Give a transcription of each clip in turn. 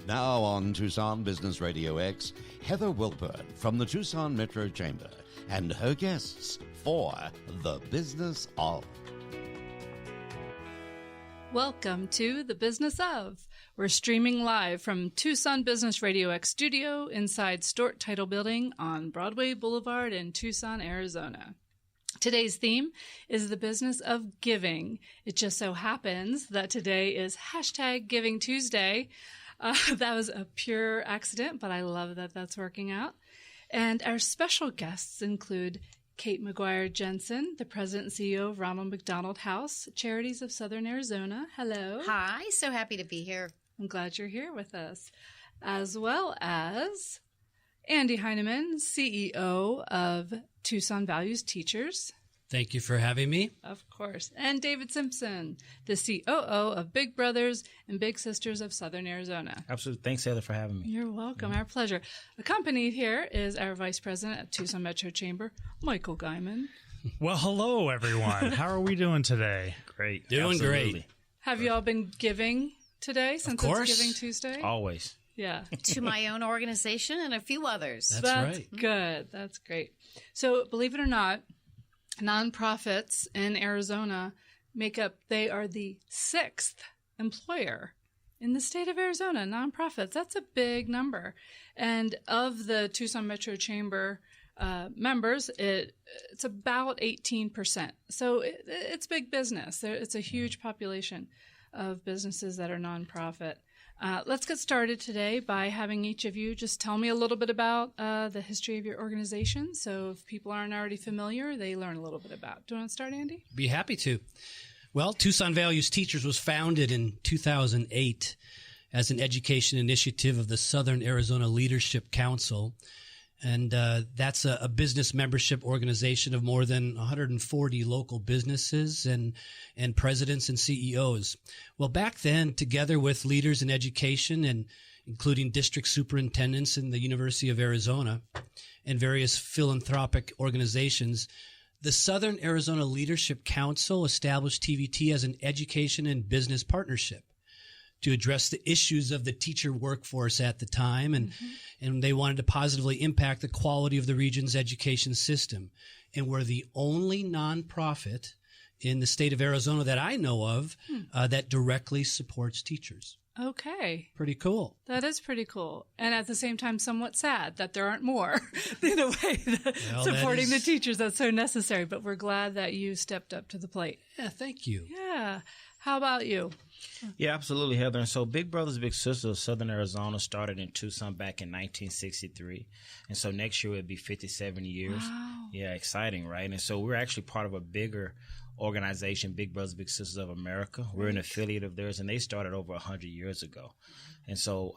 Now on Tucson Business Radio X, Heather Wilpert from the Tucson Metro Chamber and her guests for The Business of. Welcome to The Business Of. We're streaming live from Tucson Business Radio X studio inside Stort Title Building on Broadway Boulevard in Tucson, Arizona. Today's theme is the business of giving. It just so happens that today is hashtag Giving Tuesday. That was a pure accident, but I love that that's working out. And our special guests include Kate McGuire Jensen, the president and CEO of Ronald McDonald House, Charities of Southern Arizona. Hello. Hi, so happy to be here. I'm glad you're here with us. As well as Andy Heineman, CEO of Tucson Values Teachers. Thank you for having me. Of course. And David Simpson, the COO of Big Brothers and Big Sisters of Southern Arizona. Absolutely. Thanks, Heather, for having me. You're welcome. Our pleasure. Accompanied here is our Vice President of Tucson Metro Chamber, Michael Guyman. Well, hello, everyone. How are we doing today? Great. Doing Absolutely. great. Have you all been giving today since it's Giving Tuesday? Always. Yeah. To my own organization and a few others. That's right. Good. That's great. So believe it or not, nonprofits in Arizona they are the sixth employer in the state of Arizona, nonprofits. That's a big number. And of the Tucson Metro Chamber members, it's about 18%. So it's big business. It's a huge population of businesses that are nonprofit. Let's get started today by having each of you just tell me a little bit about the history of your organization. So if people aren't already familiar, they learn a little bit about. Do you want to start, Andy? Be happy to. Well, Tucson Values Teachers was founded in 2008 as an education initiative of the Southern Arizona Leadership Council. And that's a business membership organization of more than 140 local businesses and presidents and CEOs. Well, back then, together with leaders in education and including district superintendents in the University of Arizona and various philanthropic organizations, the Southern Arizona Leadership Council established TVT as an education and business partnership to address the issues of the teacher workforce at the time. And they wanted to positively impact the quality of the region's education system. And we're the only nonprofit in the state of Arizona that I know of that directly supports teachers. Okay. Pretty cool. That is pretty cool. And at the same time, somewhat sad that there aren't more in a way supporting the teachers. That's so necessary. But we're glad that you stepped up to the plate. Yeah, thank you. Yeah. How about you? Yeah, absolutely, Heather. And so Big Brothers Big Sisters of Southern Arizona started in Tucson back in 1963. And so next year it'll be 57 years. Wow. Yeah, exciting, right? And so we're actually part of a bigger organization, Big Brothers Big Sisters of America. We're an affiliate of theirs, and they started over 100 years ago. And so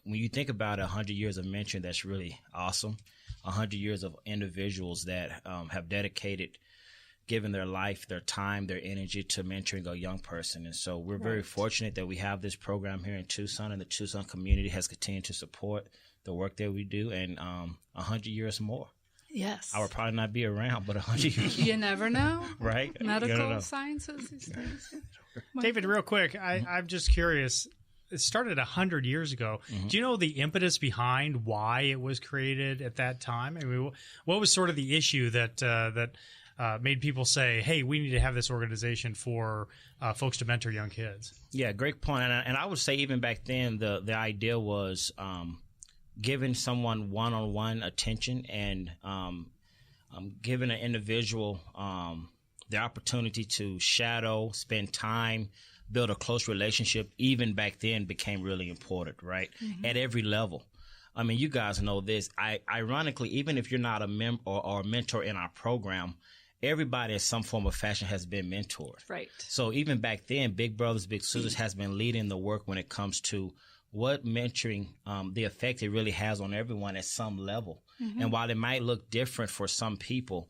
when you think about 100 years of mentoring, that's really awesome. 100 years of individuals that have dedicated given their life, their time, their energy to mentoring a young person. And so we're very fortunate that we have this program here in Tucson, and the Tucson community has continued to support the work that we do, and 100 years more. Yes. I would probably not be around, but 100 years You never know. Right? Medical sciences, these things. David, real quick, I'm just curious. It started 100 years ago. Do you know the impetus behind why it was created at that time? I mean, what was sort of the issue that made people say, hey, we need to have this organization for folks to mentor young kids? Yeah, great point. And I would say even back then, the idea was giving someone one-on-one attention and giving an individual the opportunity to shadow, spend time, build a close relationship, even back then became really important, right? At every level. I mean, you guys know this. Ironically, even if you're not a member or a mentor in our program, everybody in some form of fashion has been mentored. Right. So even back then, Big Brothers Big Sisters has been leading the work when it comes to what mentoring, the effect it really has on everyone at some level. And while it might look different for some people,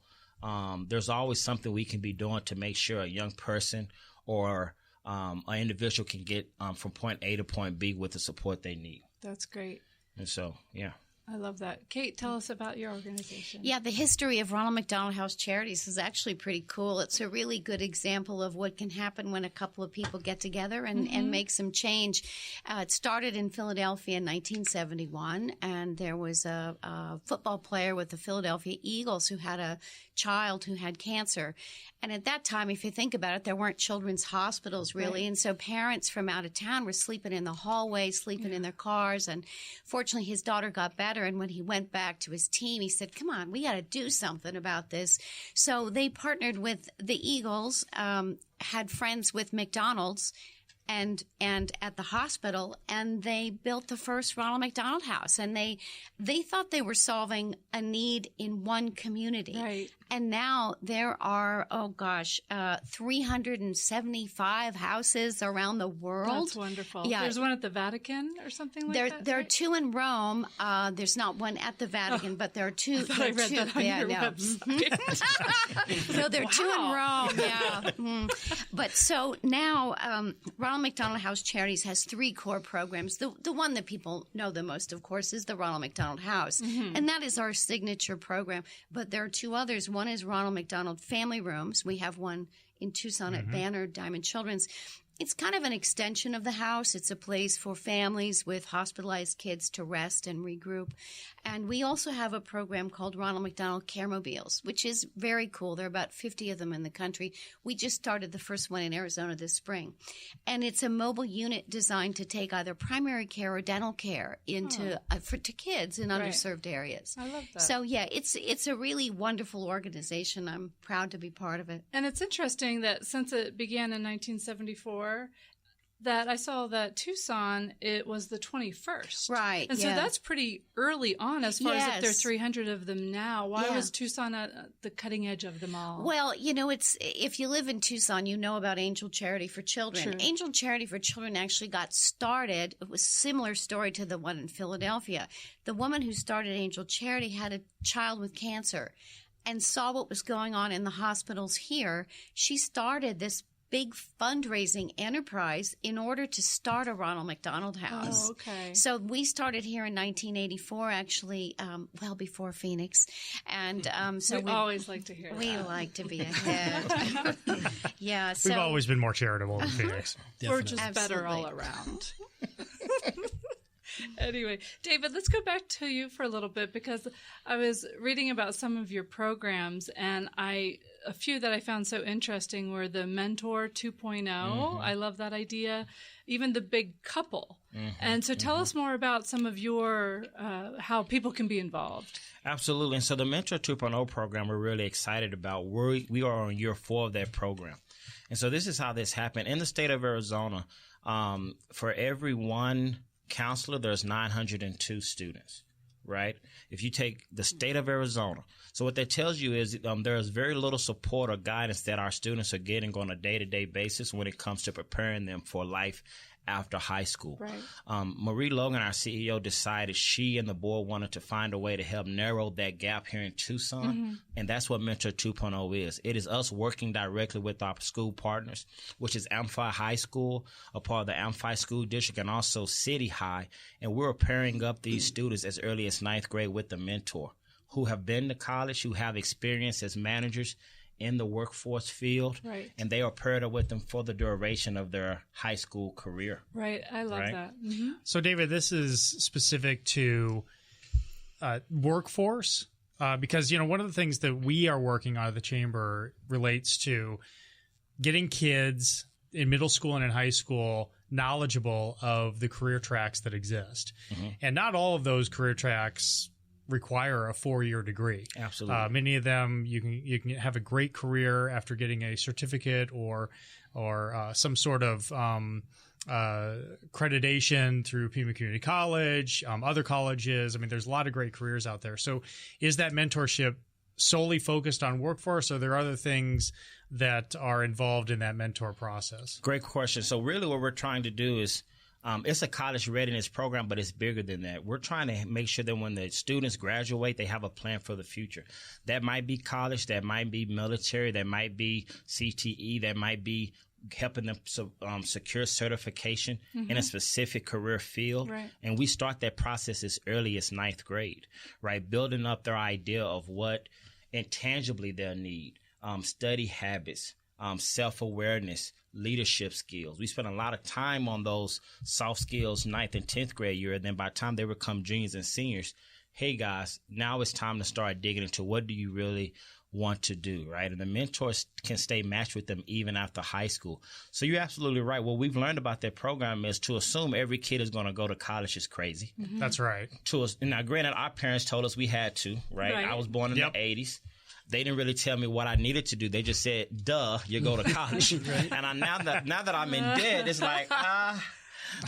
there's always something we can be doing to make sure a young person or an individual can get from point A to point B with the support they need. That's great. And so, yeah. I love that. Kate, tell us about your organization. Yeah, the history of Ronald McDonald House Charities is actually pretty cool. It's a really good example of what can happen when a couple of people get together and make some change. It started in Philadelphia in 1971, and there was a football player with the Philadelphia Eagles who had a child who had cancer. And at that time, if you think about it, there weren't children's hospitals really. Right. And so parents from out of town were sleeping in the hallway, sleeping in their cars. And fortunately, his daughter got better. And when he went back to his team, he said, come on, we got to do something about this. So they partnered with the Eagles, had friends with McDonald's and at the hospital, and they built the first Ronald McDonald House. And they thought they were solving a need in one community. Right. And now there are, 375 houses around the world. That's wonderful. Yeah. There's one at the Vatican or something like that? There are two in Rome. There's not one at the Vatican, but there are two. I thought I read that on your website. No, there are two in Rome, yeah. But so now Ronald McDonald House Charities has three core programs. The one that people know the most, of course, is the Ronald McDonald House. And that is our signature program. But there are two others. One is Ronald McDonald Family Rooms. We have one in Tucson at Banner Diamond Children's. It's kind of an extension of the house. It's a place for families with hospitalized kids to rest and regroup. And we also have a program called Ronald McDonald Caremobiles, which is very cool. There are about 50 of them in the country. We just started the first one in Arizona this spring. And it's a mobile unit designed to take either primary care or dental care into to kids in underserved areas. I love that. So, yeah, it's a really wonderful organization. I'm proud to be part of it. And it's interesting that since it began in 1974, that I saw that Tucson, it was the 21st. Right. And so that's pretty early on as far as if there are 300 of them now. Why was Tucson at the cutting edge of them all? Well, it's if you live in Tucson, you know about Angel Charity for Children. True. Angel Charity for Children actually got started. It was a similar story to the one in Philadelphia. The woman who started Angel Charity had a child with cancer and saw what was going on in the hospitals here. She started this big fundraising enterprise in order to start a Ronald McDonald House. Oh, okay. So we started here in 1984, actually, well before Phoenix. And so we always like to hear that. We like to be ahead. Yeah. So we've always been more charitable than Phoenix. We're just better all around. Anyway, David, let's go back to you for a little bit because I was reading about some of your programs and a few that I found so interesting were the Mentor 2.0. I love that idea. Even the Big Couple. And so tell us more about some of your, how people can be involved. Absolutely. And so the Mentor 2.0 program we're really excited about. We are on year 4 of that program. And so this is how this happened. In the state of Arizona, for every one counselor, there's 902 students, right? If you take the state of Arizona. So what that tells you is there is very little support or guidance that our students are getting on a day-to-day basis when it comes to preparing them for life after high school. Right. Marie Logan, our CEO, decided she and the board wanted to find a way to help narrow that gap here in Tucson. And that's what Mentor 2.0 is. It is us working directly with our school partners, which is Amphi High School, a part of the Amphi School District, and also City High. And we're pairing up these students as early as 9th grade with the mentor who have been to college, who have experience as managers in the workforce field, right. And they are paired up with them for the duration of their high school career. Right. I love that. So, David, this is specific to workforce because, one of the things that we are working on at the Chamber relates to getting kids in middle school and in high school knowledgeable of the career tracks that exist. And not all of those career tracks require a 4-year degree. Absolutely. Many of them you can have a great career after getting a certificate or some sort of accreditation through Pima Community College, other colleges. I mean, there's a lot of great careers out there. So is that mentorship solely focused on workforce, or are there other things that are involved in that mentor process? Great question. So really what we're trying to do is it's a college readiness program, but it's bigger than that. We're trying to make sure that when the students graduate, they have a plan for the future. That might be college, that might be military, that might be CTE, that might be helping them secure certification in a specific career field. Right. And we start that process as early as 9th grade, right? Building up their idea of what intangibly they'll need, study habits, self-awareness, leadership skills. We spend a lot of time on those soft skills 9th and 10th grade year. And then by the time they become juniors and seniors, hey guys, now it's time to start digging into what do you really want to do, right? And the mentors can stay matched with them even after high school. So you're absolutely right. What we've learned about that program is to assume every kid is going to go to college is crazy. That's right. Now, granted, our parents told us we had to, right? I was born in the 80s. They didn't really tell me what I needed to do. They just said, duh, you go to college. And now that I'm in debt, it's like,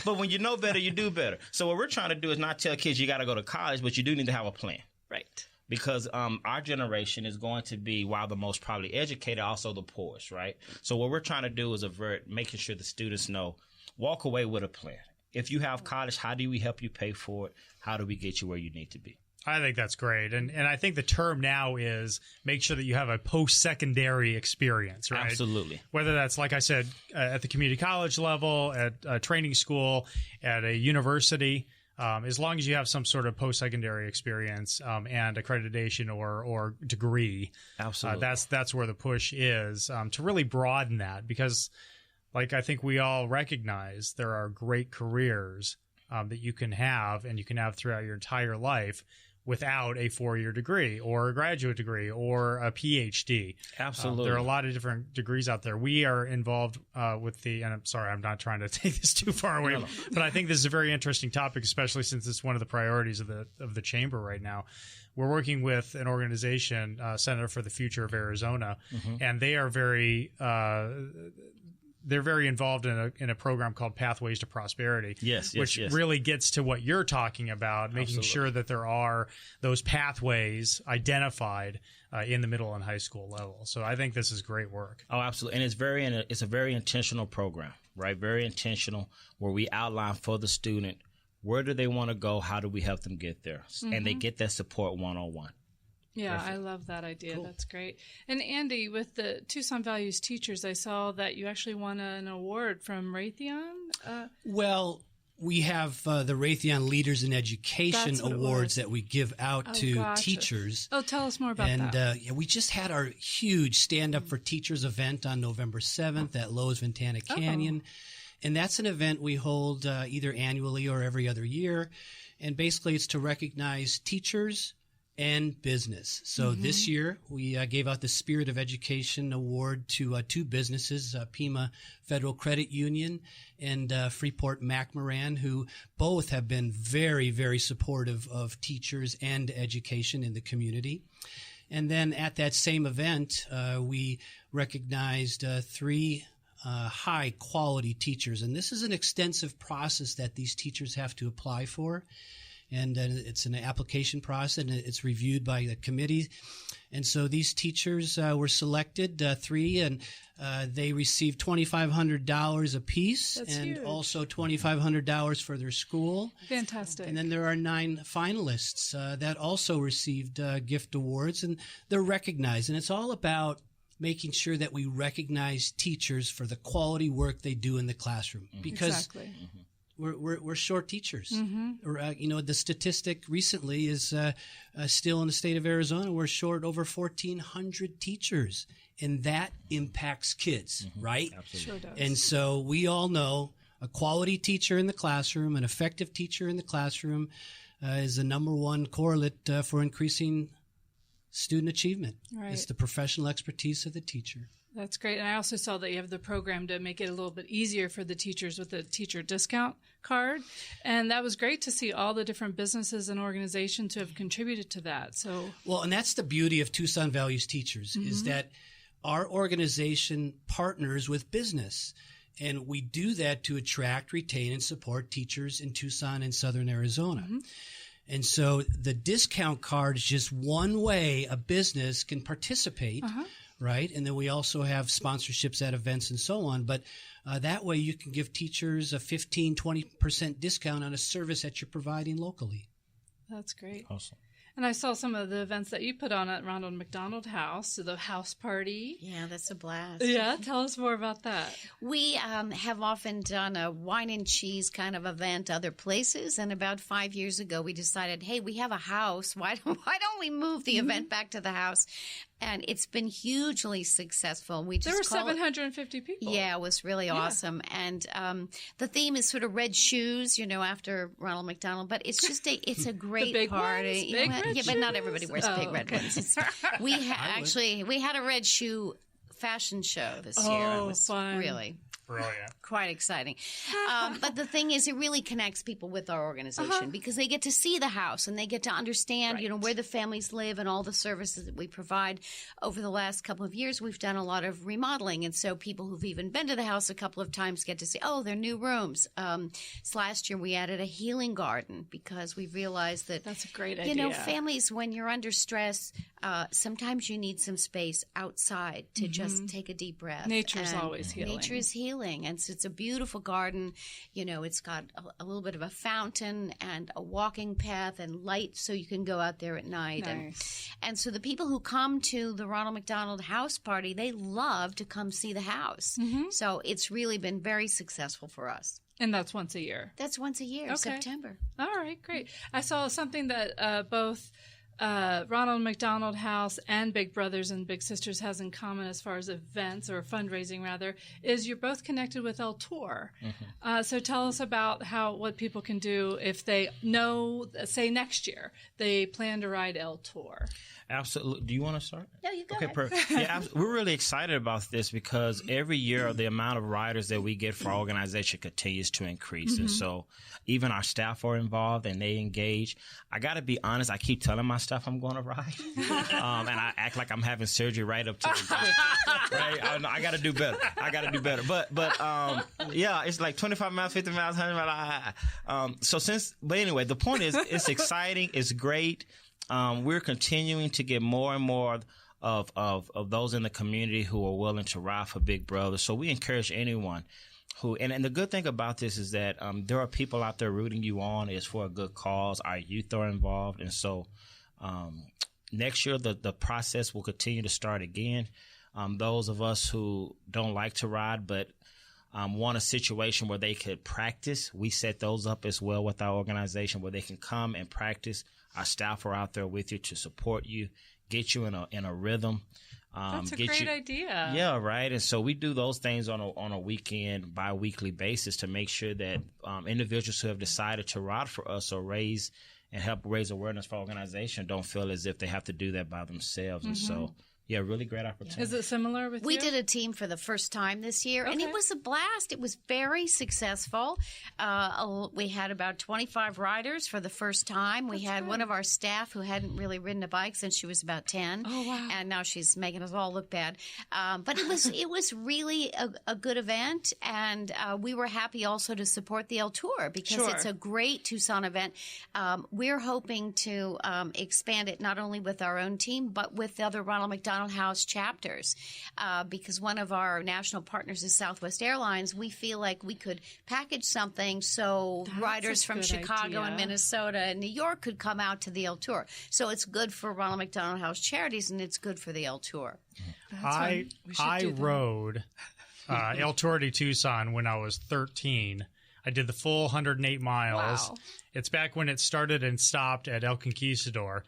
but when you know better, you do better. So what we're trying to do is not tell kids you got to go to college, but you do need to have a plan. Right. Because our generation is going to be, while the most probably educated, also the poorest, right? So what we're trying to do is avert making sure the students know, walk away with a plan. If you have college, how do we help you pay for it? How do we get you where you need to be? I think that's great. And I think the term now is make sure that you have a post-secondary experience, right? Absolutely. Whether that's, like I said, at the community college level, at a training school, at a university, as long as you have some sort of post-secondary experience and accreditation or degree. Absolutely. That's where the push is to really broaden that, because like I think we all recognize there are great careers that you can have and you can have throughout your entire life without a 4-year degree or a graduate degree or a PhD. Absolutely. There are a lot of different degrees out there. We are involved with and I'm sorry, I'm not trying to take this too far away, but I think this is a very interesting topic, especially since it's one of the priorities of the chamber right now. We're working with an organization, Center for the Future of Arizona, and they are very they're very involved in a program called Pathways to Prosperity, which really gets to what you're talking about, making sure that there are those pathways identified in the middle and high school level. So I think this is great work. Oh, absolutely. And it's a very intentional program, right? Very intentional, where we outline for the student, where do they want to go? How do we help them get there? And they get that support one-on-one. Yeah, Perfect. I love that idea. Cool. That's great. And Andy, with the Tucson Values Teachers, I saw that you actually won an award from Raytheon. Well, we have the Raytheon Leaders in Education Awards that we give out to teachers. Oh, tell us more about that. And we just had our huge Stand Up for Teachers event on November 7th at Lowe's Ventana Canyon. And that's an event we hold either annually or every other year. And basically it's to recognize teachers and business. So this year we gave out the Spirit of Education Award to two businesses, Pima Federal Credit Union and Freeport McMoran, who both have been very, very supportive of teachers and education in the community. And then at that same event, we recognized three high quality teachers. And this is an extensive process that these teachers have to apply for. And it's an application process, and it's reviewed by the committee. And so these teachers were selected, three, and they received $2,500 apiece. That's and huge. Also $2,500 for their school. Fantastic. And then there are 9 finalists that also received gift awards, and they're recognized. And it's all about making sure that we recognize teachers for the quality work they do in the classroom. Because we're short teachers. The statistic recently is still in the state of Arizona, we're short over 1,400 teachers, and that impacts kids, right? Absolutely. Sure does. And so we all know a quality teacher in the classroom, an effective teacher in the classroom is the number one correlate for increasing student achievement. Right. It's the professional expertise of the teacher. That's great. And I also saw that you have the program to make it a little bit easier for the teachers with the teacher discount card. And that was great to see all the different businesses and organizations who have contributed to that. Well, and that's the beauty of Tucson Values Teachers is that our organization partners with business. And we do that to attract, retain, and support teachers in Tucson and Southern Arizona. And so the discount card is just one way a business can participate. Right. And then we also have sponsorships at events and so on. But that way you can give teachers a 15, 20% discount on a service that you're providing locally. That's great. Awesome. And I saw some of the events that you put on at Ronald McDonald House, the house party. Yeah, that's a blast. Yeah, tell us more about that. We have often done a wine and cheese kind of event other places, and about 5 years ago we decided, hey, we have a house. Why don't we move the event back to the house? And it's been hugely successful. We just There were 750 people. Yeah, it was really awesome. And the theme is sort of red shoes, after Ronald McDonald. But it's just it's a great big party. Ones? Big red but not everybody wears shoes? big red ones. We had a red shoe fashion show this year. It was fun. Really Brilliant. quite exciting. But the thing is, it really connects people with our organization because they get to see the house and they get to understand, where the families live and all the services that we provide. Over the last couple of years, we've done a lot of remodeling. And so people who've even been to the house a couple of times get to see, they're new rooms. Last year, we added a healing garden because we realized that that's a great idea. Families, when you're under stress, sometimes you need some space outside to just take a deep breath. Nature's always healing. Nature is healing. And so it's a beautiful garden. It's got a little bit of a fountain and a walking path and light so you can go out there at night. Nice. And so the people who come to the Ronald McDonald House Party, they love to come see the house. So it's really been very successful for us. And that's once a year. That's once a year, September. All right, great. I saw something that both Ronald McDonald House and Big Brothers and Big Sisters has in common as far as events or fundraising, rather, is you're both connected with El Tour. So tell us about what people can do if they know, say next year, they plan to ride El Tour. Absolutely. Do you want to start? No, you go ahead. Perfect. Yeah, we're really excited about this because every year the amount of riders that we get for our organization continues to increase. And so even our staff are involved and they engage. I got to be honest, I keep telling my staff I'm going to ride. And I act like I'm having surgery right up to the time. Right? I got to do better. But yeah, it's like 25 miles, 50 miles, 100 miles. But anyway, the point is it's exciting. It's great. We're continuing to get more and more of those in the community who are willing to ride for Big Brother. So we encourage anyone who, and the good thing about this is that there are people out there rooting you on. It's for a good cause. Our youth are involved. And so next year, the process will continue to start again. Those of us who don't like to ride but want a situation where they could practice, we set those up as well with our organization where they can come and practice. Our staff are out there with you to support you, get you in a rhythm. That's a great idea. Yeah, right. And so we do those things on a weekend, bi-weekly basis to make sure that individuals who have decided to ride for us or help raise awareness for our organization don't feel as if they have to do that by themselves. And so, yeah, really great opportunity. Is it similar with you? We did a team for the first time this year, and it was a blast. It was very successful. We had about 25 riders for the first time. We had one of our staff who hadn't really ridden a bike since she was about 10. Oh, wow. And now she's making us all look bad. But it was really a good event, and we were happy also to support the El Tour because it's a great Tucson event. We're hoping to expand it not only with our own team, but with the other Ronald McDonald House chapters, because one of our national partners is Southwest Airlines. We feel like we could package something so riders from Chicago and Minnesota and New York could come out to the El Tour. So it's good for Ronald McDonald House Charities and it's good for the El Tour. I rode El Tour de Tucson when I was 13. I did the full 108 miles. Wow. It's back when it started and stopped at El Conquistador.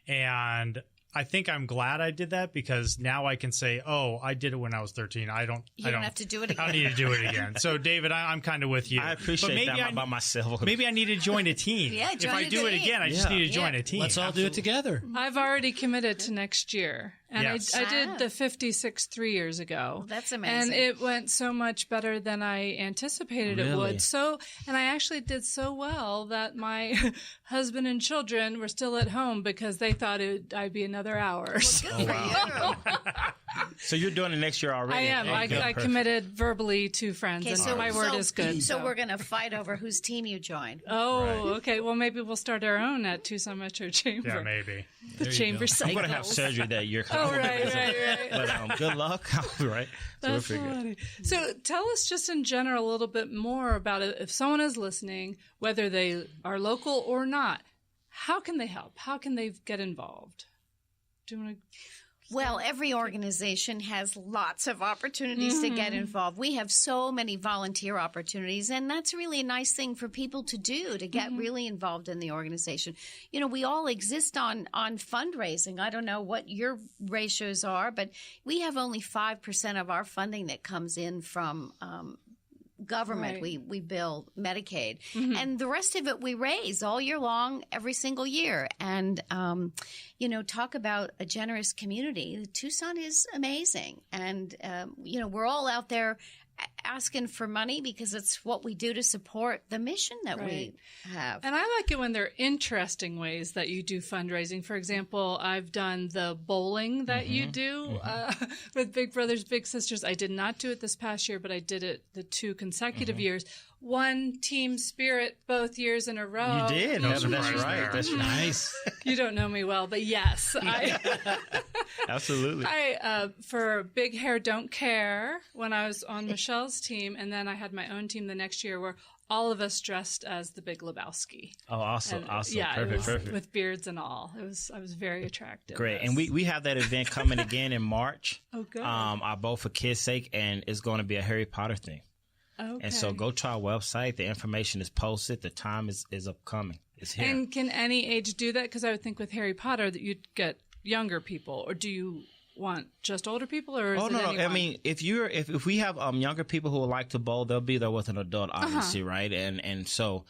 And I think I'm glad I did that because now I can say, I did it when I was 13. I don't have to do it again. I don't need to do it again. So, David, I'm kind of with you. I appreciate that about myself. Maybe I need to join a team. If I do it again, I just need to join a team. Let's all do it together. I've already committed to next year. And I did the 56 3 years ago. That's amazing. And it went so much better than I anticipated it would. And I actually did so well that my husband and children were still at home because they thought I'd be another hour. Well, good for you. So you're doing it next year already? I am. I committed verbally to friends, and my word is good. So we're going to fight over whose team you join. Oh, okay. Well, maybe we'll start our own at Tucson Metro Chamber. Yeah, maybe. The chamber cycles. I'm going to have surgery that year. Oh, right. But good luck. Right. So That's funny. So tell us just in general a little bit more about it. If someone is listening, whether they are local or not, how can they help? How can they get involved? Do you want to? Well, every organization has lots of opportunities to get involved. We have so many volunteer opportunities, and that's really a nice thing for people to do, to get really involved in the organization. You know, we all exist on fundraising. I don't know what your ratios are, but we have only 5% of our funding that comes in from government. Right. We bill Medicaid, and the rest of it we raise all year long, every single year. And you know, talk about a generous community. Tucson is amazing, and you know, we're all out there asking for money because it's what we do to support the mission that we have. And I like it when there are interesting ways that you do fundraising. For example, I've done the bowling that you do with Big Brothers Big Sisters. I did not do it this past year, but I did it the 2 consecutive years. One team spirit both years in a row. You did. That's right. That's nice. You don't know me well, but yes. Absolutely. I for Big Hair Don't Care when I was on Michelle's team, and then I had my own team the next year where all of us dressed as the Big Lebowski. Oh, awesome. Yeah, Perfect. with beards and all. I was very attractive. Great. And we have that event coming again in March. Oh, good. Our Both for Kids' Sake, and it's going to be a Harry Potter theme. Okay. And so go to our website. The information is posted. The time is upcoming. It's here. And can any age do that? Because I would think with Harry Potter that you'd get younger people, or do you want just older people, or is it no. anyone? I mean, if we have younger people who would like to bowl, they'll be there with an adult, obviously, right? And so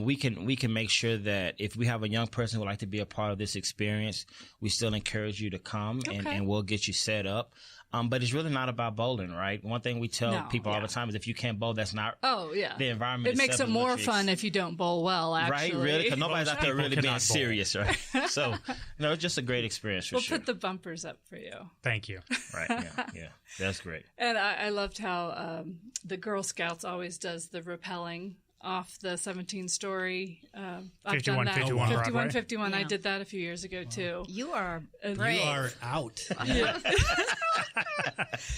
we can make sure that if we have a young person who would like to be a part of this experience, we still encourage you to come, and we'll get you set up. But it's really not about bowling, right? One thing we tell people all the time is if you can't bowl, that's not the environment. It makes it more fun if you don't bowl well, actually. Right, really? Because nobody's out there really being serious, right? So, it's just a great experience for sure. We'll put the bumpers up for you. Thank you. Right, yeah. That's great. And I loved how the Girl Scouts always does the rappelling off the 17-story. I've done that. 51. I did that a few years ago, too. You are brave. You are out. Yeah.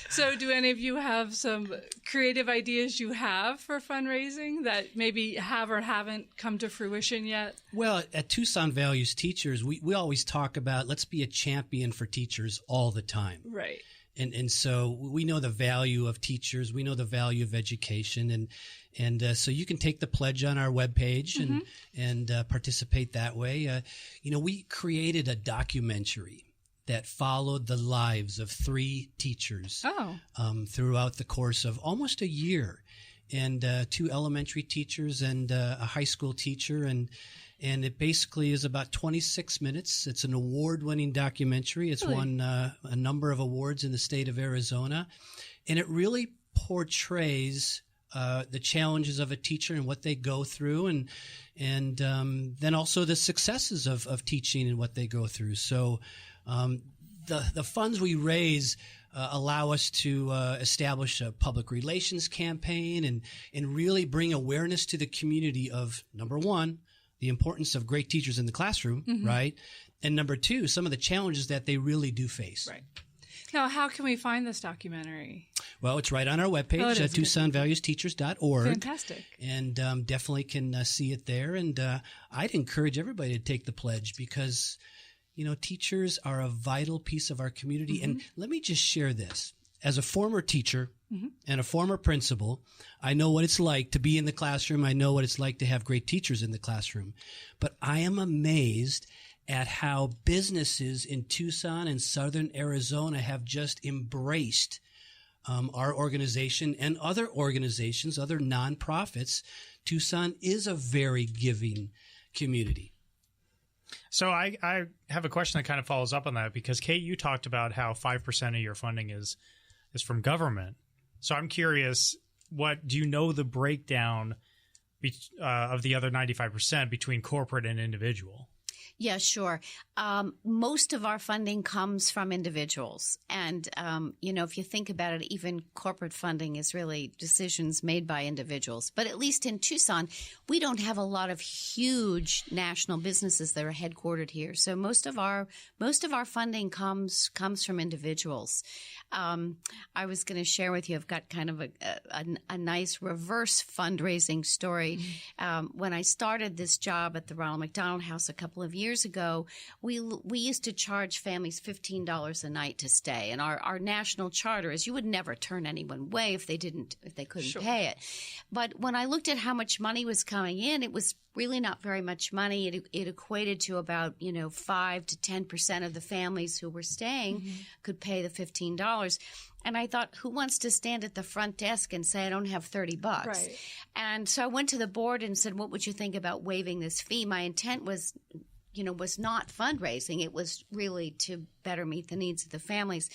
So do any of you have some creative ideas you have for fundraising that maybe have or haven't come to fruition yet? Well, at Tucson Values Teachers, we always talk about let's be a champion for teachers all the time. Right. And so we know the value of teachers. We know the value of education. And so you can take the pledge on our webpage and participate that way. We created a documentary that followed the lives of 3 teachers throughout the course of almost a year, and 2 elementary teachers and a high school teacher. And it basically is about 26 minutes. It's an award-winning documentary. It's won a number of awards in the state of Arizona. And it really portrays the challenges of a teacher and what they go through, and then also the successes of teaching and what they go through. So the funds we raise allow us to establish a public relations campaign and really bring awareness to the community of, number one, the importance of great teachers in the classroom, right? And number 2, some of the challenges that they really do face. Right. Now, how can we find this documentary? Well, it's right on our webpage at TucsonValuesTeachers.org. Fantastic. And definitely can see it there. And I'd encourage everybody to take the pledge because, teachers are a vital piece of our community. And let me just share this. As a former teacher and a former principal, I know what it's like to be in the classroom. I know what it's like to have great teachers in the classroom. But I am amazed at how businesses in Tucson and southern Arizona have just embraced our organization and other organizations, other nonprofits. Tucson is a very giving community. So I have a question that kind of follows up on that because, Kate, you talked about how 5% of your funding is from government. So I'm curious, do you know the breakdown of the other 95% between corporate and individual? Yeah, sure. Most of our funding comes from individuals. And, if you think about it, even corporate funding is really decisions made by individuals. But at least in Tucson, we don't have a lot of huge national businesses that are headquartered here. So most of our funding comes from individuals. I was going to share with you, I've got kind of a nice reverse fundraising story. When I started this job at the Ronald McDonald House a couple of years ago, we used to charge families $15 a night to stay. And our national charter is you would never turn anyone away if they couldn't pay it. But when I looked at how much money was coming in, it was really not very much money. It equated to about, 5 to 10% of the families who were staying could pay the $15. And I thought, who wants to stand at the front desk and say, I don't have $30? Right. And so I went to the board and said, what would you think about waiving this fee? My intent was not fundraising. It was really to better meet the needs of the families.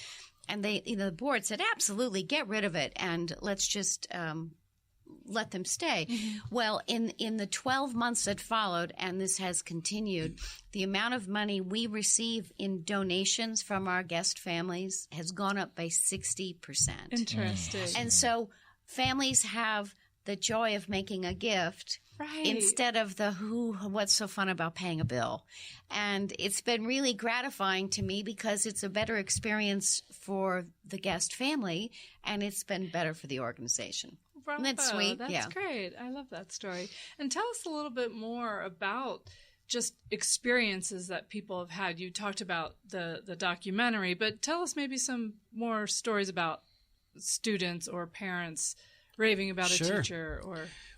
And the board said, absolutely, get rid of it. And let's just, let them stay. Well, in the 12 months that followed, and this has continued, the amount of money we receive in donations from our guest families has gone up by 60%. Interesting. And so families have the joy of making a gift instead of what's so fun about paying a bill. And it's been really gratifying to me because it's a better experience for the guest family, and it's been better for the organization. Bravo. That's sweet. That's great. I love that story. And tell us a little bit more about just experiences that people have had. You talked about the documentary, but tell us maybe some more stories about students or parents raving about a teacher.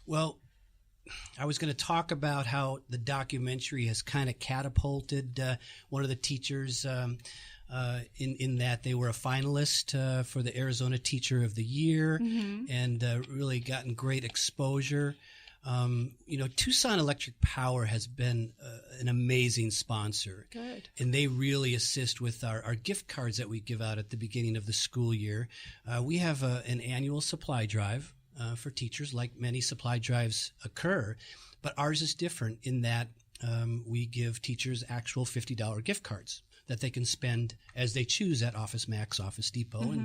Well, I was going to talk about how the documentary has kind of catapulted one of the teachers in that they were a finalist for the Arizona Teacher of the Year and really gotten great exposure. Tucson Electric Power has been an amazing sponsor. Good. And they really assist with our gift cards that we give out at the beginning of the school year. We have an annual supply drive for teachers, like many supply drives occur, but ours is different in that we give teachers actual $50 gift cards that they can spend as they choose at Office Max, Office Depot,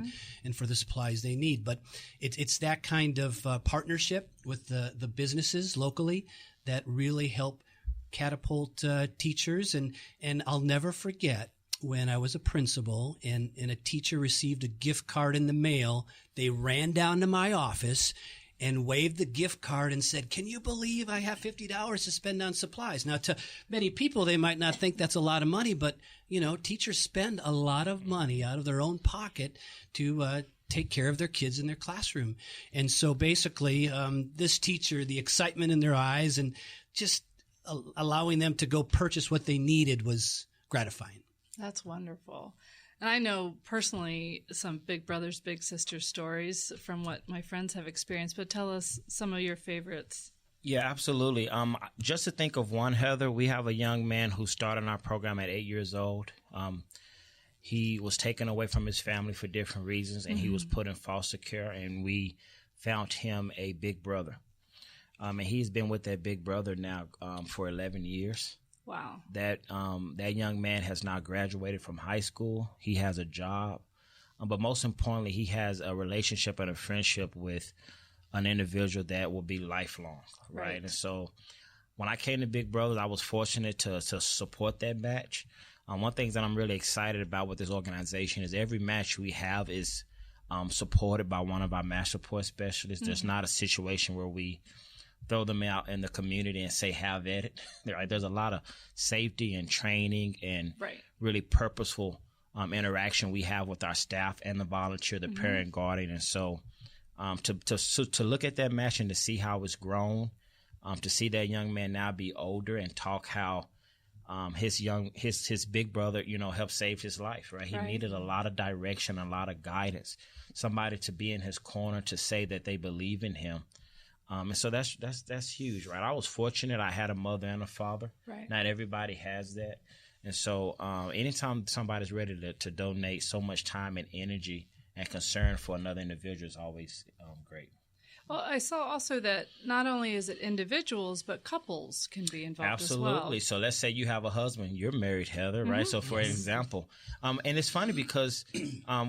and for the supplies they need. But it's that kind of partnership with the businesses locally that really help catapult teachers. And I'll never forget when I was a principal and a teacher received a gift card in the mail, they ran down to my office and waved the gift card and said, can you believe I have $50 to spend on supplies? Now, to many people, they might not think that's a lot of money, but, teachers spend a lot of money out of their own pocket to take care of their kids in their classroom. And so basically, this teacher, the excitement in their eyes and just allowing them to go purchase what they needed was gratifying. That's wonderful. And I know personally some big brothers, big sisters stories from what my friends have experienced, but tell us some of your favorites. Yeah, absolutely. Just to think of one, Heather, we have a young man who started our program at 8 years old. He was taken away from his family for different reasons, and he was put in foster care, and we found him a big brother. And he's been with that big brother now for 11 years. Wow. That young man has now graduated from high school. He has a job. But most importantly, he has a relationship and a friendship with an individual that will be lifelong, right? And so when I came to Big Brothers, I was fortunate to support that match. One thing that I'm really excited about with this organization is every match we have is supported by one of our match support specialists. There's not a situation where we throw them out in the community and say, have at it. There's a lot of safety and training and really purposeful interaction we have with our staff and the volunteer, the parent, guardian. And so to look at that match and to see how it's grown, to see that young man now be older and talk how his big brother, helped save his life, right? He needed a lot of direction, a lot of guidance, somebody to be in his corner, to say that they believe in him. And so that's huge, right? I was fortunate. I had a mother and a father. Right. Not everybody has that. And so anytime somebody's ready to donate so much time and energy and concern for another individual is always great. Well, I saw also that not only is it individuals, but couples can be involved Absolutely. as So let's say you have a husband, you're married, Heather, right? So for example, and it's funny because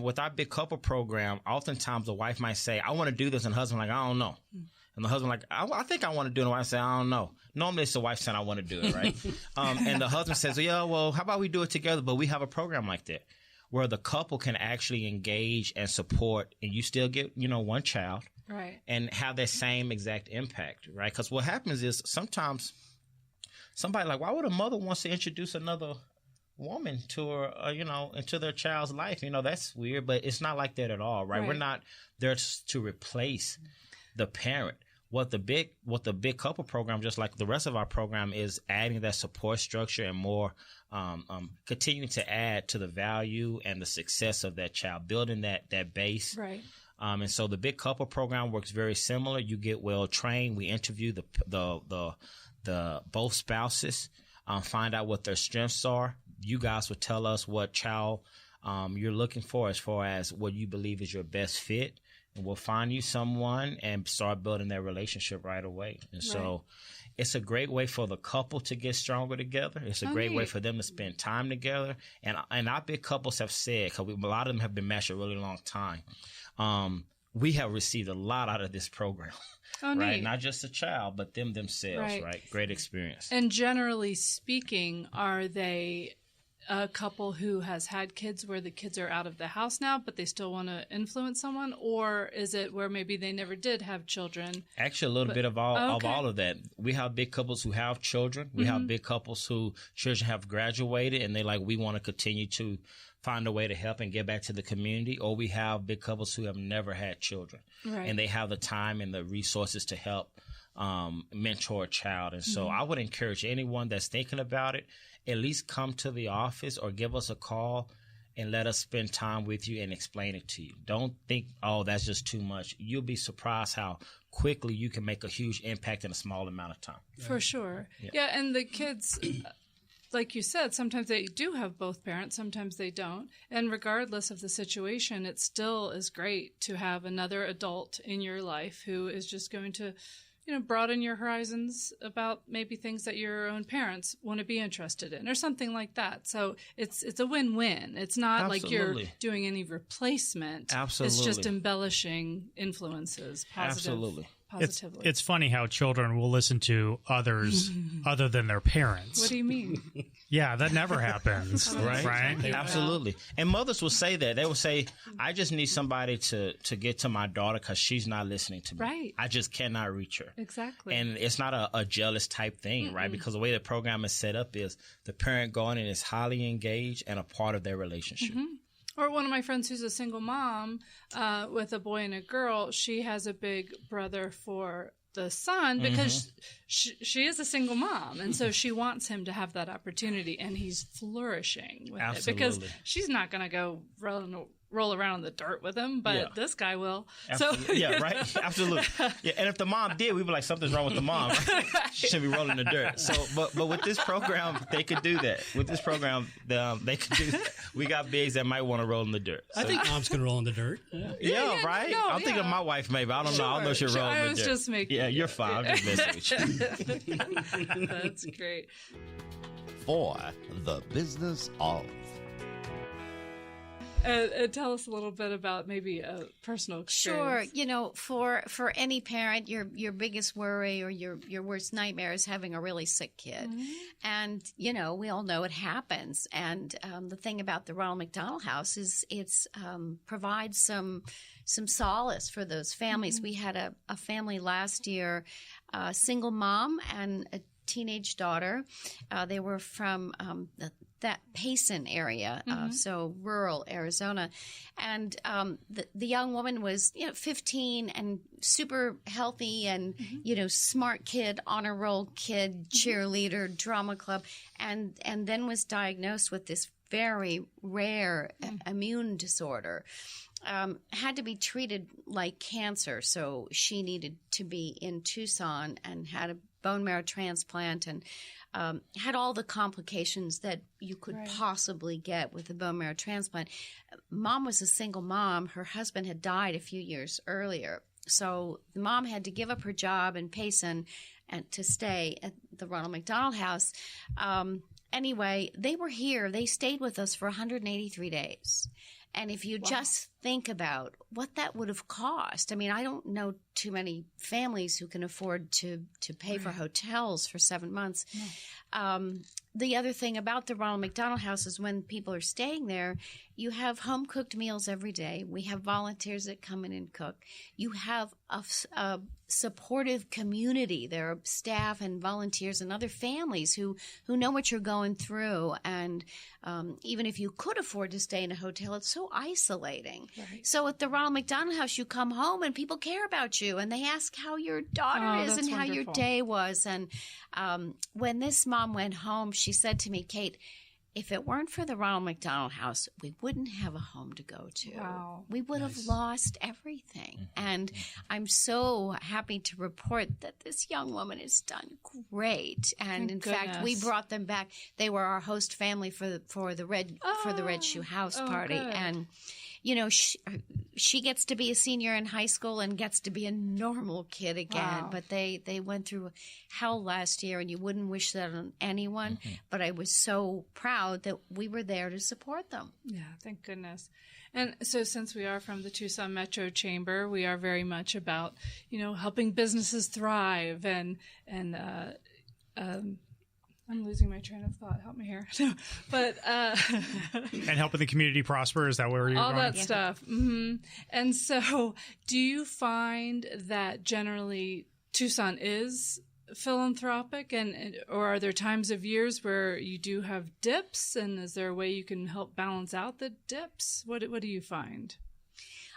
with our big couple program, oftentimes the wife might say, I want to do this, and the husband like, I don't know. And the husband like, I think I want to do it. And the wife say, I don't know. Normally it's the wife saying, I want to do it, right? And the husband says, yeah, well, how about we do it together? But we have a program like that where the couple can actually engage and support, and you still get, one child. Right. And have that same exact impact, right? Because what happens is sometimes somebody like, why would a mother wants to introduce another woman to her, into their child's life? That's weird, but it's not like that at all, right? We're not there to replace the parent. What the big couple program, just like the rest of our program, is adding that support structure and more, continuing to add to the value and the success of that child, building that base. Right. And so the big couple program works very similar. You get well trained. We interview the both spouses, find out what their strengths are. You guys will tell us what child you're looking for as far as what you believe is your best fit. And we'll find you someone and start building that relationship right away. And so it's a great way for the couple to get stronger together. It's a great way for them to spend time together. And our big couples have said, because a lot of them have been married a really long time, we have received a lot out of this program. Right? Not just a child, but themselves, right? Great experience. And generally speaking, are they a couple who has had kids where the kids are out of the house now, but they still want to influence someone? Or is it where maybe they never did have children? Actually, a little bit of all of that. We have big couples who have children. We have big couples who children have graduated, and we want to continue to find a way to help and get back to the community. Or we have big couples who have never had children, and they have the time and the resources to help mentor a child. And so I would encourage anyone that's thinking about it, at least come to the office or give us a call and let us spend time with you and explain it to you. Don't think, oh, that's just too much. You'll be surprised how quickly you can make a huge impact in a small amount of time. For sure. Yeah, and the kids, like you said, sometimes they do have both parents, sometimes they don't. And regardless of the situation, it still is great to have another adult in your life who is just going to broaden your horizons about maybe things that your own parents want to be interested in or something like that. So it's a win-win. It's not like you're doing any replacement. Absolutely. It's just embellishing influences positively. It's funny how children will listen to others other than their parents. What do you mean? Yeah, that never happens. right? Absolutely. And mothers will say that. They will say, I just need somebody to get to my daughter because she's not listening to me. Right. I just cannot reach her. Exactly. And it's not a jealous type thing, right? Because the way the program is set up is the parent going in is highly engaged and a part of their relationship. Or one of my friends who's a single mom with a boy and a girl, she has a big brother for the son because she is a single mom. And so she wants him to have that opportunity, and he's flourishing with it because she's not going to go roll around in the dirt with him, but this guy will. Absolutely. So yeah, right. Absolutely. Yeah, and if the mom did, we'd be like, something's wrong with the mom. She shouldn't be rolling in the dirt. So, but with this program, they could do that. With this program, they could do that. We got bigs that might want to roll in the dirt. So. I think moms can roll in the dirt. Yeah, right. No, I'm thinking of my wife. Maybe I don't know. I don't know if she'll roll in the dirt. I was just making. Yeah, you're fine. I'm just messing with you. That's great. For the business of. Tell us a little bit about maybe a personal experience. Sure. For any parent, your biggest worry or your worst nightmare is having a really sick kid. And, we all know it happens. And the thing about the Ronald McDonald House is it's provides some solace for those families. We had a family last year, a single mom and a teenage daughter. They were from that Payson area, so rural Arizona. And the young woman was, 15 and super healthy and, smart kid, honor roll kid, cheerleader, drama club, and then was diagnosed with this very rare immune disorder. Had to be treated like cancer, so she needed to be in Tucson and had a bone marrow transplant and had all the complications that you could possibly get with a bone marrow transplant. Mom was a single mom. Her husband had died a few years earlier. So the mom had to give up her job in Payson and to stay at the Ronald McDonald House. Anyway, they were here. They stayed with us for 183 days. And if you just think about what that would have cost, I mean, I don't know too many families who can afford to pay for hotels for 7 months. No. The other thing about the Ronald McDonald House is when people are staying there, you have home-cooked meals every day. We have volunteers that come in and cook. You have a supportive community. There are staff and volunteers and other families who know what you're going through. And even if you could afford to stay in a hotel, it's so isolating. Right. So at the Ronald McDonald House, you come home and people care about you, and they ask how your daughter is and how your day was. And when this mom went home, she said to me, Kate, if it weren't for the Ronald McDonald House, we wouldn't have a home to go to. Wow. We would have lost everything. And I'm so happy to report that this young woman has done great. And in fact, we brought them back. They were our host family for the Red Shoe House party. Good. And you know, she gets to be a senior in high school and gets to be a normal kid again. Wow. But they went through hell last year, and you wouldn't wish that on anyone. Mm-hmm. But I was so proud that we were there to support them. Yeah, thank goodness. And so since we are from the Tucson Metro Chamber, we are very much about, you know, helping businesses thrive and I'm losing my train of thought. Help me here. But and helping the community prosper, is that where you're all going? All that stuff. Mm-hmm. And so do you find that generally Tucson is philanthropic, and or are there times of years where you do have dips, and is there a way you can help balance out the dips? What do you find?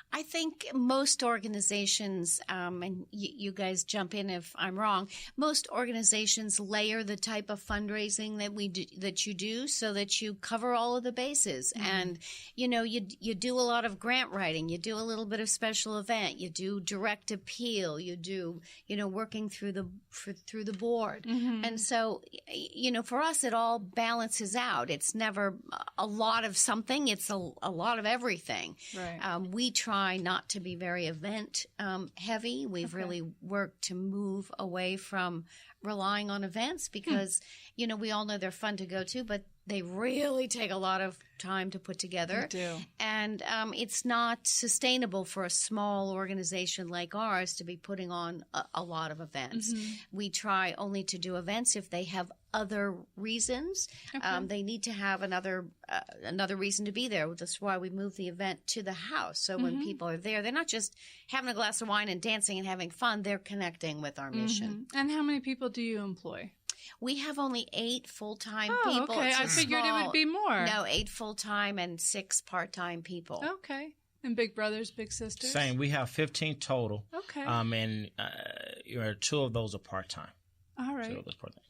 I think most organizations, and you guys jump in if I'm wrong, most organizations layer the type of fundraising that you do so that you cover all of the bases. Mm-hmm. And, you know, you do a lot of grant writing, you do a little bit of special event, you do direct appeal, you do, you know, working through the board. Mm-hmm. And so, you know, for us, it all balances out. It's never a lot of something. It's a lot of everything. Right. We try not to be very event heavy. We've really worked to move away from relying on events because, you know, we all know they're fun to go to, but they really take a lot of time to put together. They do. And it's not sustainable for a small organization like ours to be putting on a lot of events. Mm-hmm. We try only to do events if they have other reasons. Okay. They need to have another reason to be there. That's why we move the event to the house. So when people are there, they're not just having a glass of wine and dancing and having fun. They're connecting with our mission. And how many people do you employ? We have only 8 full-time people. Okay. I figured it would be more. No, 8 full-time and 6 part-time people. Okay. And big brothers, big sisters? Same. We have 15 total. Okay. And 2 of those are part-time. All right. 2 of those part-time.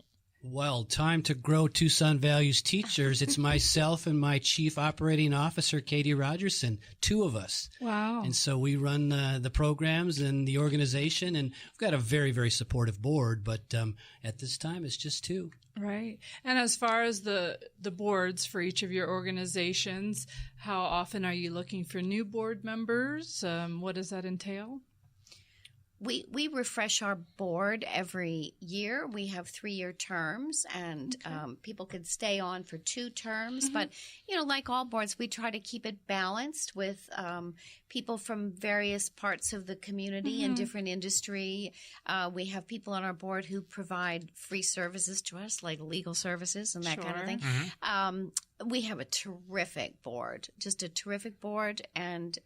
Well, time to grow Tucson Values teachers. It's myself and my Chief Operating Officer, Katie Rogerson, 2 of us. Wow. And so we run the programs and the organization, and we've got a very, very supportive board, but at this time it's just 2. Right. And as far as the boards for each of your organizations, how often are you looking for new board members? What does that entail? We refresh our board every year. We have 3-year terms, and people could stay on for 2 terms. But, you know, like all boards, we try to keep it balanced with people from various parts of the community and different industry. We have people on our board who provide free services to us, like legal services and that kind of thing. We have a terrific board, just a terrific board, and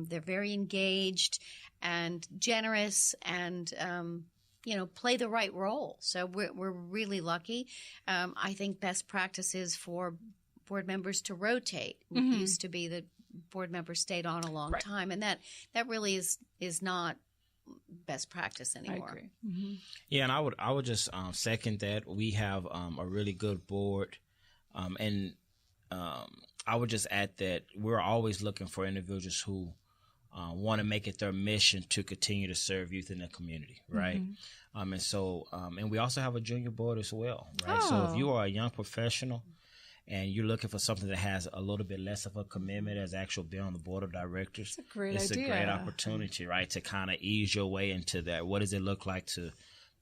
they're very engaged and generous and, you know, play the right role. So we're really lucky. I think best practice is for board members to rotate. It used to be that board members stayed on a long time, and that really is not best practice anymore. I agree. Mm-hmm. Yeah, and I would just second that. We have a really good board, and I would just add that we're always looking for individuals who want to make it their mission to continue to serve youth in the community, right? And so, and we also have a junior board as well, right? So if you are a young professional and you're looking for something that has a little bit less of a commitment as actual being on the board of directors, It's a great it's idea. a great opportunity, right, to kind of ease your way into that. What does it look like to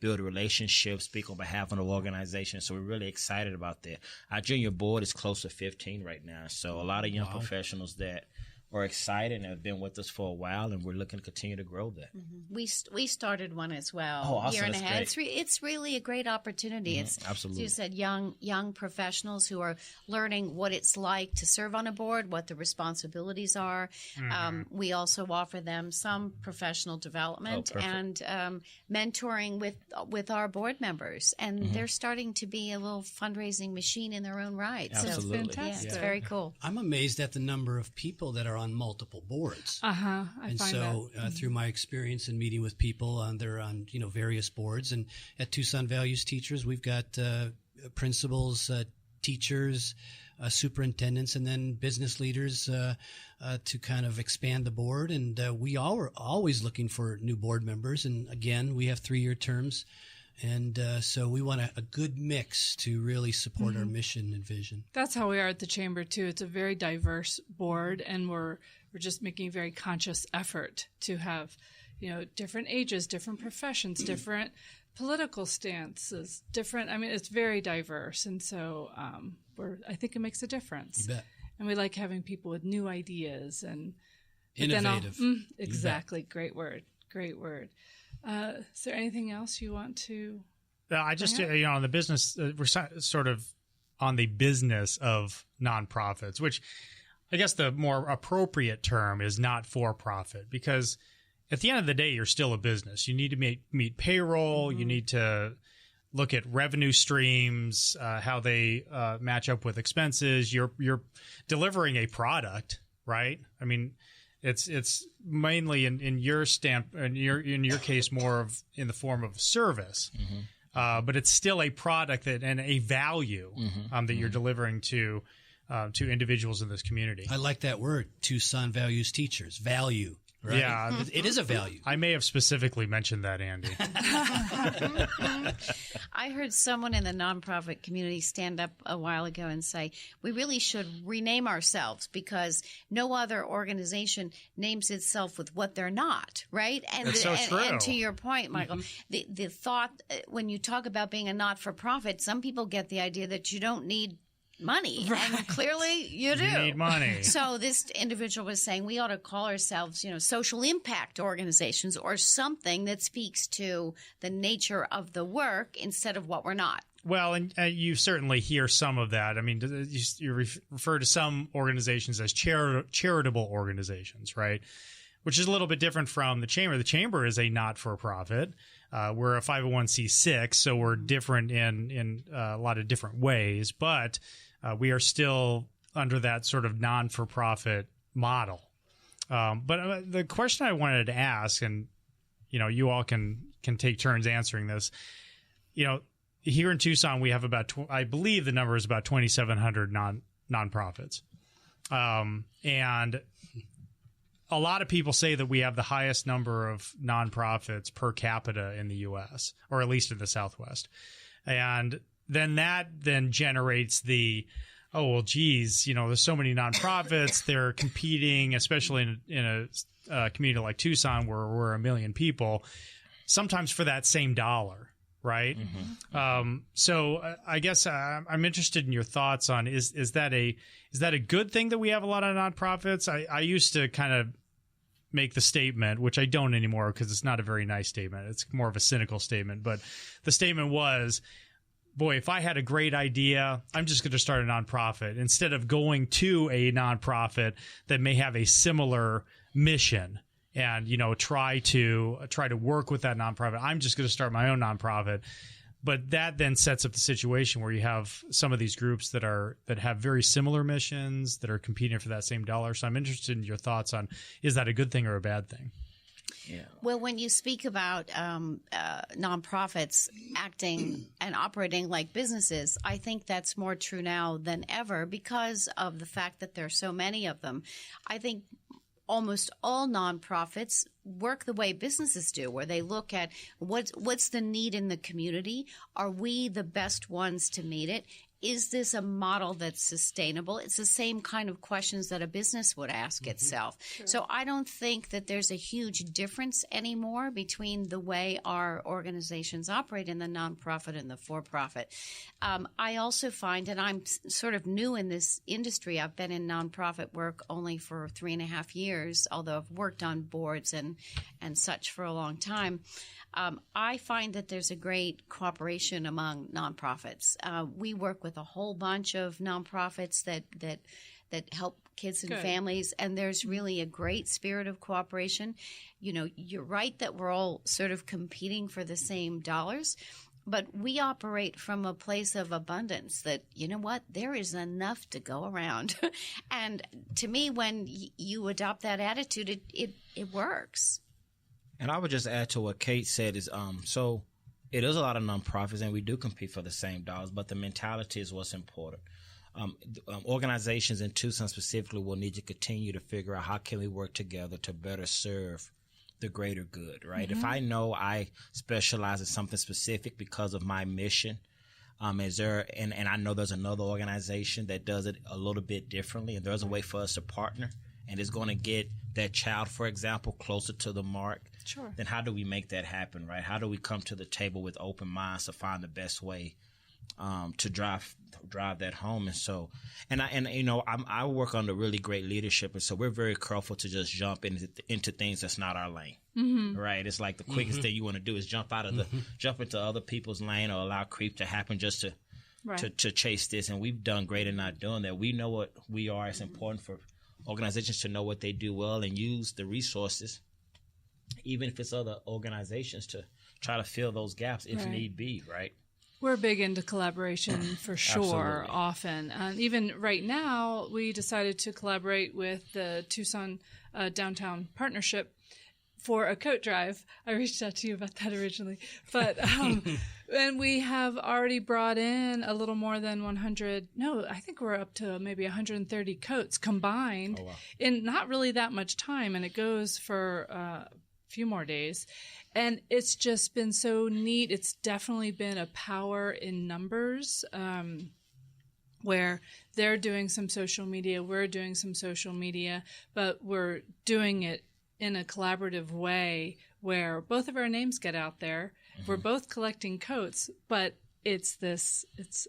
build a relationship, speak on behalf of the organization? So we're really excited about that. Our junior board is close to 15 right now. So a lot of young professionals that are excited and have been with us for a while, and we're looking to continue to grow that. We started one as well. Oh, awesome. Year and a That's half. great. It's really a great opportunity. It's Absolutely. as you said, young professionals who are learning what it's like to serve on a board, what the responsibilities are. We also offer them some professional development and mentoring with our board members, and they're starting to be a little fundraising machine in their own right. Absolutely. So, Fantastic. it's very cool. I'm amazed at the number of people that are on multiple boards. I And find so, that. through my experience in meeting with people, they're on various boards. And at Tucson Values Teachers, we've got principals, teachers, superintendents, and then business leaders to kind of expand the board. And we are always looking for new board members. And again, we have 3-year terms. And so we want a good mix to really support our mission and vision. That's how we are at the chamber too. It's a very diverse board, and we're just making a very conscious effort to have, different ages, different professions, different political stances, different. I mean, it's very diverse, and so I think it makes a difference. You bet. And we like having people with new ideas and Innovative. Exactly. Great word. Great word. Is there anything else you want to? I just, on the business, we're sort of on the business of nonprofits, which I guess the more appropriate term is not for profit, because at the end of the day, you're still a business. You need to meet payroll. You need to look at revenue streams, how they match up with expenses. You're delivering a product, right? I mean, it's mainly in your case more of in the form of service, but it's still a product and a value that you're delivering to individuals in this community. I like that word, Tucson Values Teachers. Value. Right? Yeah. It is a value. I may have specifically mentioned that, Andy. I heard someone in the nonprofit community stand up a while ago and say, we really should rename ourselves because no other organization names itself with what they're not, right? And, That's so true. And to your point, Michael, the thought when you talk about being a not-for-profit, some people get the idea that you don't need money, and clearly you do. You need money. So this individual was saying we ought to call ourselves, social impact organizations or something that speaks to the nature of the work instead of what we're not. Well, and you certainly hear some of that. I mean, you refer to some organizations as charitable organizations, right? Which is a little bit different from the chamber. The chamber is a not-for-profit. We're a 501c6, so we're different in a lot of different ways, but we are still under that sort of non-for-profit model. But the question I wanted to ask, and you all can take turns answering this. Here in Tucson, we have about I believe the number is about 2,700 nonprofits, and a lot of people say that we have the highest number of nonprofits per capita in the U.S., or at least in the Southwest. And then that generates there's so many nonprofits. They're competing, especially in a community like Tucson where we're 1 million people, sometimes for that same dollar, right? So I guess I'm interested in your thoughts on is that a good thing that we have a lot of nonprofits? I used to kind of make the statement, which I don't anymore because it's not a very nice statement. It's more of a cynical statement. But the statement was, boy, if I had a great idea, I'm just going to start a nonprofit instead of going to a nonprofit that may have a similar mission and, try to work with that nonprofit. I'm just going to start my own nonprofit. But that then sets up the situation where you have some of these groups that have very similar missions that are competing for that same dollar. So I'm interested in your thoughts on, is that a good thing or a bad thing? Yeah. Well, when you speak about nonprofits acting and operating like businesses, I think that's more true now than ever because of the fact that there are so many of them. I think almost all nonprofits work the way businesses do, where they look at what's the need in the community. Are we the best ones to meet it? is this a model that's sustainable? It's the same kind of questions that a business would ask itself. Sure. So I don't think that there's a huge difference anymore between the way our organizations operate in the nonprofit and the for-profit. I also find, and I'm sort of new in this industry, I've been in nonprofit work only for 3.5 years, although I've worked on boards and such for a long time. I find that there's a great cooperation among nonprofits. We work with a whole bunch of nonprofits that help kids and families, and there's really a great spirit of cooperation. You know, you're right that we're all sort of competing for the same dollars, but we operate from a place of abundance that, you know what, there is enough to go around. And to me, when you adopt that attitude, it works. And I would just add to what Kate said is, so it is a lot of nonprofits and we do compete for the same dollars, but the mentality is what's important. Organizations in Tucson specifically will need to continue to figure out how can we work together to better serve the greater good, right? If I know I specialize in something specific because of my mission, is there, and I know there's another organization that does it a little bit differently, and there's a way for us to partner, and it's going to get that child, for example, closer to the mark. Sure. Then how do we make that happen, right? How do we come to the table with open minds to find the best way to drive that home? And so, I work under really great leadership, and so we're very careful to just jump into things that's not our lane, right? It's like the quickest thing you want to do is jump into other people's lane or allow creep to happen just to chase this. And we've done great in not doing that. We know what we are. It's important for organizations to know what they do well and use the resources, even if it's other organizations, to try to fill those gaps if need be, right? We're big into collaboration for sure, often. Even right now, we decided to collaborate with the Tucson Downtown Partnership for a coat drive. I reached out to you about that originally. But and we have already brought in a little more than 100. No, I think we're up to maybe 130 coats combined in not really that much time. And it goes for a few more days. And it's just been so neat. It's definitely been a power in numbers, where they're doing some social media, we're doing some social media, but we're doing it in a collaborative way where both of our names get out there. We're both collecting coats, but it's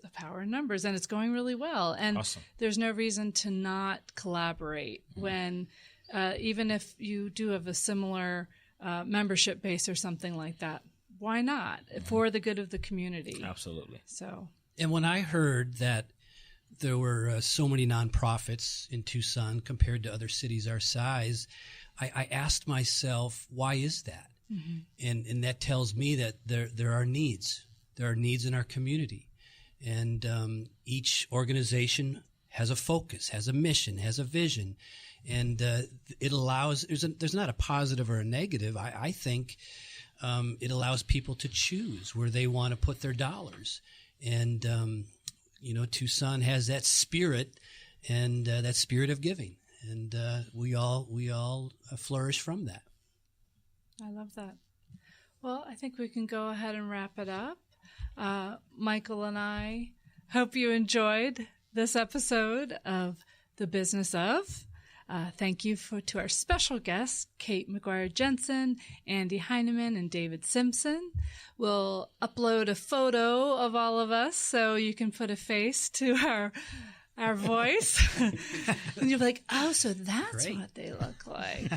a power in numbers, and it's going really well. And there's no reason to not collaborate when, even if you do have a similar membership base or something like that, why not? For the good of the community. Absolutely. So, and when I heard that there were so many nonprofits in Tucson compared to other cities our size, I asked myself, why is that? And that tells me that there are needs. There are needs in our community. And each organization has a focus, has a mission, has a vision. And it allows, there's not a positive or a negative. I think it allows people to choose where they want to put their dollars. And, Tucson has that spirit and that spirit of giving. And we all flourish from that. I love that. Well, I think we can go ahead and wrap it up. Michael and I hope you enjoyed this episode of The Business of. Thank you to our special guests, Kate McGuire-Jensen, Andy Heineman, and David Simpson. We'll upload a photo of all of us so you can put a face to our voice. And you'll be like, oh, so that's great. What they look like.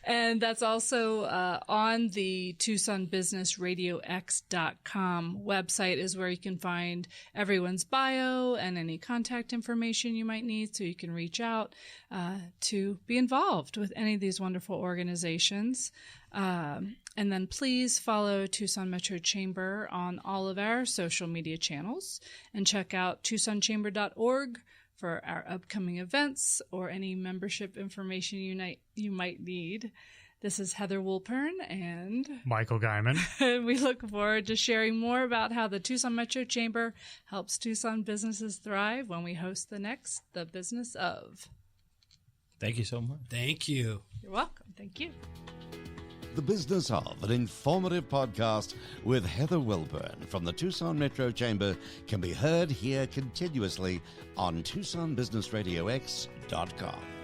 And that's also on the TucsonBusinessRadioX.com website is where you can find everyone's bio and any contact information you might need so you can reach out to be involved with any of these wonderful organizations. And then please follow Tucson Metro Chamber on all of our social media channels and check out TucsonChamber.org for our upcoming events or any membership information you might need. This is Heather Woolpern and Michael Guyman. And we look forward to sharing more about how the Tucson Metro Chamber helps Tucson businesses thrive when we host the next The Business of. Thank you so much. Thank you. You're welcome. Thank you. The Business of, an informative podcast with Heather Wilburn from the Tucson Metro Chamber, can be heard here continuously on TucsonBusinessRadioX.com.